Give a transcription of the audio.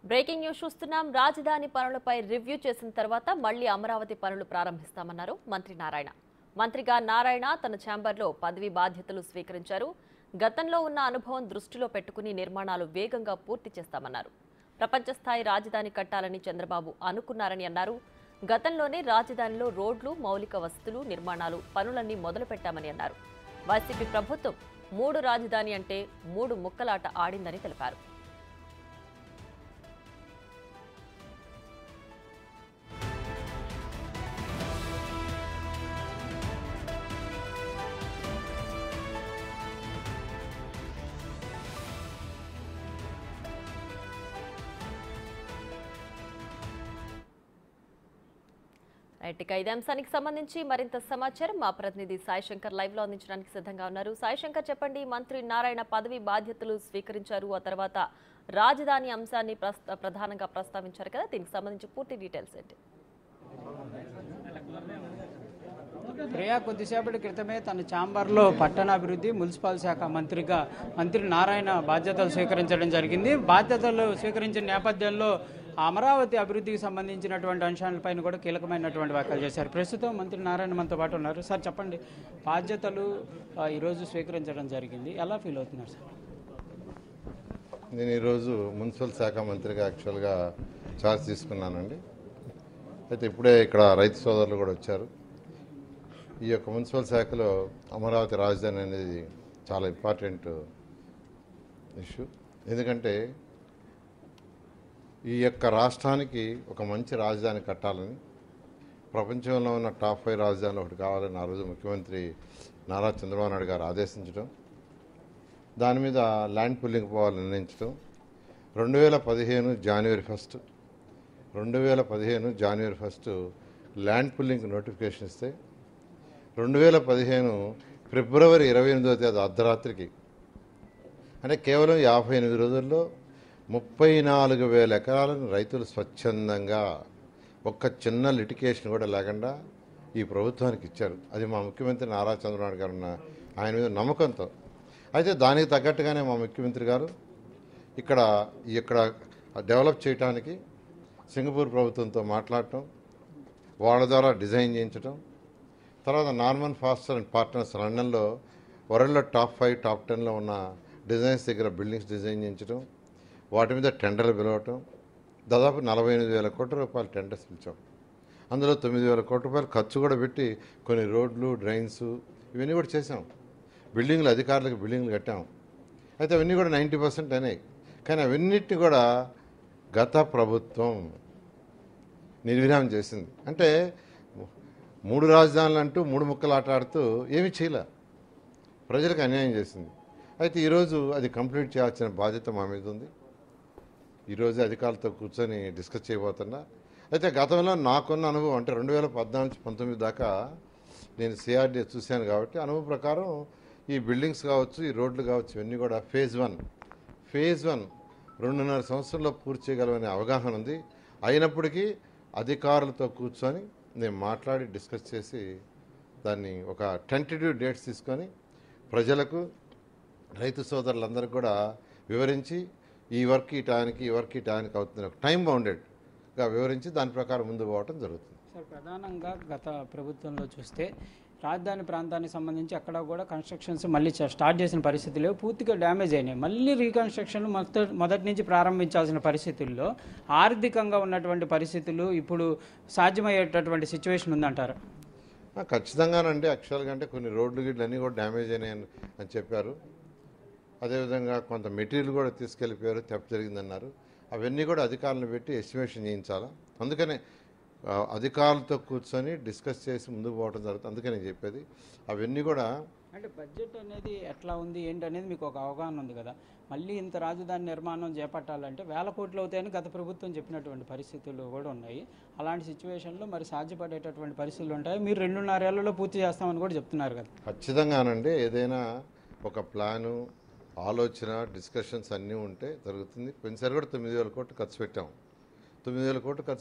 Breaking news చూస్తున్నాం. రాజధాని పనులపై రివ్యూ చేసిన తర్వాత మళ్లీ అమరావతి పనులు ప్రారంభిస్తామన్నారు మంత్రి నారాయణ. మంత్రిగా నారాయణ తన ఛాంబర్లో పదవి బాధ్యతలు స్వీకరించారు. గతంలో ఉన్న అనుభవం దృష్టిలో పెట్టుకుని నిర్మాణాలు వేగంగా పూర్తి చేస్తామన్నారు. ప్రపంచ స్థాయి రాజధాని కట్టాలని చంద్రబాబు అనుకున్నారని అన్నారు. గతంలోనే రాజధానిలో రోడ్లు, మౌలిక వసతులు, నిర్మాణాలు పనులన్నీ మొదలుపెట్టామని అన్నారు. వైసీపీ ప్రభుత్వం 3 రాజధాని అంటే 3 ముక్కలాట ఆడిందని తెలిపారు. ఇక ఇదే అంశానికి సంబంధించి మరింత సమాచారం మా ప్రతినిధి సాయి శంకర్ లైవ్ లో అందించడానికి సిద్ధంగా ఉన్నారు. సాయి శంకర్, చెప్పండి. మంత్రి నారాయణ పదవి బాధ్యతలు స్వీకరించారు. ఆ తర్వాత రాజధాని అంశాన్ని ప్రధానంగా ప్రస్తావించారు కదా, దీనికి సంబంధించి పూర్తి డీటెయిల్స్ ఏంటి? ప్రియా కొద్దిసేపటి క్రితమే తన ఛాంబర్లో పట్టణాభివృద్ధి మున్సిపల్ శాఖ మంత్రిగా మంత్రి నారాయణ బాధ్యతలు స్వీకరించడం జరిగింది. బాధ్యతలు స్వీకరించిన నేపథ్యంలో అమరావతి అభివృద్ధికి సంబంధించినటువంటి అంశాలపైన కూడా కీలకమైనటువంటి వ్యాఖ్యలు చేశారు. ప్రస్తుతం మంత్రి నారాయణ మనతో పాటు ఉన్నారు. సార్, చెప్పండి, బాధ్యతలు ఈరోజు స్వీకరించడం జరిగింది, ఎలా ఫీల్ అవుతున్నారు సార్? నేను ఈరోజు మున్సిపల్ శాఖ మంత్రిగా యాక్చువల్గా ఛార్జ్ తీసుకున్నానండి. అయితే ఇప్పుడే ఇక్కడ రైతు సోదరులు కూడా వచ్చారు. ఈ యొక్క మున్సిపల్ శాఖలో అమరావతి రాజధాని అనేది చాలా ఇంపార్టెంట్ ఇష్యూ. ఎందుకంటే ఈ యొక్క రాష్ట్రానికి ఒక మంచి రాజధాని కట్టాలని, ప్రపంచంలో ఉన్న టాప్ 5 రాజధానులు ఒకటి కావాలని ఆ రోజు ముఖ్యమంత్రి నారా చంద్రబాబు నాయుడు గారు ఆదేశించడం, దాని మీద ల్యాండ్ పుల్లింగ్ పోవాలని నిర్ణయించడం, 2015 జనవరి 1 ల్యాండ్ పుల్లింగ్ నోటిఫికేషన్ ఇస్తే 2015 ఫిబ్రవరి 28వ తేదీ అర్ధరాత్రికి, అంటే కేవలం 58 రోజుల్లో 34,000 ఎకరాలను రైతులు స్వచ్ఛందంగా ఒక్క చిన్న లిటికేషన్ కూడా లేకుండా ఈ ప్రభుత్వానికి ఇచ్చారు. అది మా ముఖ్యమంత్రి నారా చంద్రబాబు గారు ఉన్న ఆయన మీద నమ్మకంతో. అయితే దానికి తగ్గట్టుగానే మా ముఖ్యమంత్రి గారు ఇక్కడ డెవలప్ చేయడానికి సింగపూర్ ప్రభుత్వంతో మాట్లాడటం, వాళ్ళ ద్వారా డిజైన్ చేయించడం, తర్వాత నార్మన్ ఫాస్టర్ అండ్ పార్ట్నర్స్ లండన్లో వరల్డ్లో టాప్ 5 టాప్ 10లో ఉన్న డిజైన్స్ దగ్గర బిల్డింగ్స్ డిజైన్ చేయించడం, వాటి మీద టెండర్లు పిలవటం, దాదాపు 48,000 కోట్ల రూపాయలు టెండర్స్ పిలిచాం. అందులో 9,000 కోట్ల రూపాయలు ఖర్చు కూడా పెట్టి కొన్ని రోడ్లు, డ్రైన్స్ ఇవన్నీ కూడా చేసాం. బిల్డింగ్లు, అధికారులకు బిల్డింగ్లు కట్టాం. అయితే అవన్నీ కూడా 90% అయినాయి. కానీ అవన్నిటిని కూడా గత ప్రభుత్వం నిర్విరామం చేసింది. అంటే 3 రాజధానులు అంటూ 3 ముక్కలు ఆటాడుతూ ఏమీ చేయలే, ప్రజలకు అన్యాయం చేసింది. అయితే ఈరోజు అది కంప్లీట్ చేయాల్సిన బాధ్యత మా మీద ఉంది. ఈరోజు అధికారులతో కూర్చొని డిస్కస్ చేయబోతున్నా. అయితే గతంలో నాకున్న అనుభవం, అంటే 2014-19 దాకా నేను సిఆర్డీ చూశాను కాబట్టి అనుభవం ప్రకారం ఈ బిల్డింగ్స్ కావచ్చు, ఈ రోడ్లు కావచ్చు, ఇవన్నీ కూడా ఫేజ్ 1 2.5 సంవత్సరంలో పూర్తి చేయగలమనే అవగాహన ఉంది. అయినప్పటికీ అధికారులతో కూర్చొని నేను మాట్లాడి డిస్కస్ చేసి దాన్ని ఒక టెంటేటివ్ డేట్స్ తీసుకొని ప్రజలకు, రైతు సోదరులందరికీ కూడా వివరించి ఈ వర్క్ ఈ టైంకి అవుతుంది, ఒక టైం బౌండెడ్గా వివరించి దాని ప్రకారం ముందు పోవటం జరుగుతుంది. సార్, ప్రధానంగా గత ప్రభుత్వంలో చూస్తే రాజధాని ప్రాంతానికి సంబంధించి అక్కడ కూడా కన్స్ట్రక్షన్స్ మళ్ళీ స్టార్ట్ చేసిన పరిస్థితులు పూర్తిగా డ్యామేజ్ అయినాయి. మళ్ళీ రీకన్స్ట్రక్షన్ మొదటి నుంచి ప్రారంభించాల్సిన పరిస్థితుల్లో ఆర్థికంగా ఉన్నటువంటి పరిస్థితులు ఇప్పుడు సాధ్యమయ్యేటటువంటి సిచ్యువేషన్ ఉందంటారు? ఖచ్చితంగానండి. యాక్చువల్గా అంటే కొన్ని రోడ్లు గిడ్లు అన్నీ కూడా డ్యామేజ్ అయినాయి అని చెప్పారు. అదేవిధంగా కొంత మెటీరియల్ కూడా తీసుకెళ్ళిపోయారు, థెఫ్ట్ జరిగిందన్నారు. అవన్నీ కూడా అధికారులను పెట్టి ఎస్టిమేషన్ చేయించాలా. అందుకనే అధికారులతో కూర్చొని డిస్కస్ చేసి ముందుకు పోవడం జరుగుతుంది. అందుకని నేను చెప్పేది అవన్నీ కూడా. అంటే బడ్జెట్ అనేది ఎట్లా ఉంది ఏంటి అనేది మీకు ఒక అవగాహన ఉంది కదా. మళ్ళీ ఇంత రాజధాని నిర్మాణం చేపట్టాలంటే 1,000 కోట్లు అవుతాయని గత ప్రభుత్వం చెప్పినటువంటి పరిస్థితులు కూడా ఉన్నాయి. అలాంటి సిచ్యువేషన్లో మరి సాధ్యపడేటటువంటి పరిస్థితులు ఉంటాయి. మీరు 2.5 ఏళ్లలో పూర్తి చేస్తామని కూడా చెప్తున్నారు కదా. ఖచ్చితంగానండి. ఏదైనా ఒక ప్లాను, ఆలోచన, డిస్కషన్స్ అన్నీ ఉంటే జరుగుతుంది. పోయినసారి కూడా 9,000 కోట్లు ఖర్చు పెట్టాం. 9,000 కోట్లు ఖర్చు